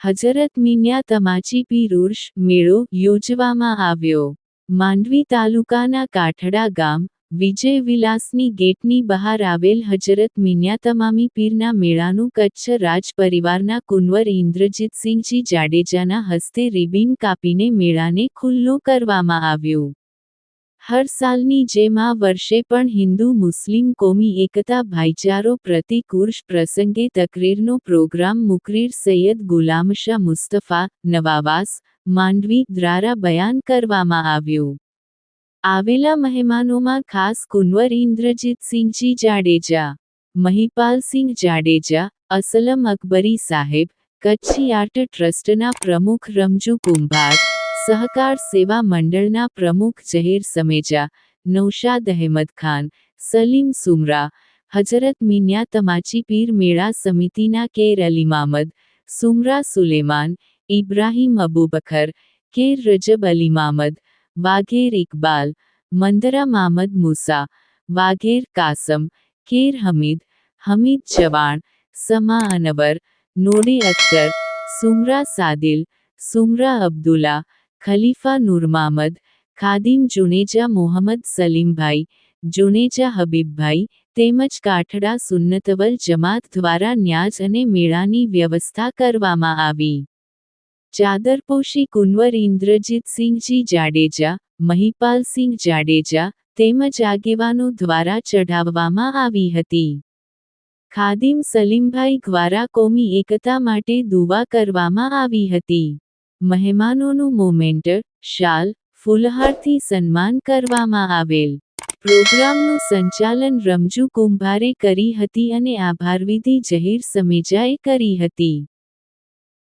હજરત મિન્યા તમાચી પીર ઉર્ષ મેળો યોજવામાં આવ્યો. માંડવી તાલુકાના કાઠડા ગામ વિજય વિલાસની ગેટની બહાર આવેલ હજરત મિન્યા તમામી પીરના મેળાનું કચ્છ રાજ પરિવારના કુંવર ઇન્દ્રજીતસિંહજી જાડેજાના હસ્તે રિબીન કાપીને મેળાને ખુલ્લો કરવામાં આવ્યો. હર સાલની જેમ આ વર્ષે પણ હિન્દુ મુસ્લિમ કોમી એકતા ભાઈચારો પ્રતિક ઉર્ષ પ્રસંગે તકરીરનો પ્રોગ્રામ મુકરીર સૈયદ ગુલામશાહ મુસ્તફા નવાવાસ માંડવી દ્વારા બયાન કરવામાં આવ્યો. આવેલા મહેમાનોમાં ખાસ કુંવર ઇન્દ્રજીતસિંહજી જાડેજા, મહિપાલસિંહ જાડેજા, અસલમ અકબરી સાહેબ, કચ્છી આર્ટ ટ્રસ્ટના પ્રમુખ રમજુ કુંભાર, સહકાર સેવા મંડળના પ્રમુખ જહીર સમેજા, નૌશાદ અહેમદ ખાન, સલીમ સુમરા, હજરત મિન્યા તમાચી પીર મેળા સમિતિના કેર અલીમામદ, સુમરા સુલેમાન, ઇબ્રાહીમ અબુબકર, કેર રજબ અલીમામદ, વાઘેર ઇકબાલ, મંદરા મામદ મુસા, વાઘેર કાસમ, કેર હમીદ, હમીદ ચવાણ, સમા અનવર, નોડે અખ્તર, સુમરા સાદિલ, સુમરા અબ્દુલ્લા, ખલીફા નૂરમામદ, ખાદિમ જુનેજા મોહમ્મદ સલીમભાઈ, જુનેજા હબીબભાઈ તેમજ કાઠડા સુન્નતવલ જમાત દ્વારા ન્યાજ અને મેળાની વ્યવસ્થા કરવામાં આવી. ચાદરપોશી કુંવર ઇન્દ્રજીતસિંહજી જાડેજા, મહિપાલસિંહ જાડેજા તેમજ આગેવાનો દ્વારા ચઢાવવામાં આવી હતી. ખાદિમ સલીમભાઈ દ્વારા કોમી એકતા માટે દુઆ કરવામાં આવી હતી. મહેમાનોનું મોમેન્ટ, શાલ, ફૂલહારથી સન્માન કરવામાં આવેલ. પ્રોગ્રામનું સંચાલન રમજુ કુંભારે કરી હતી અને આભારવિધિ જહીર સમેજાએ કરી હતી.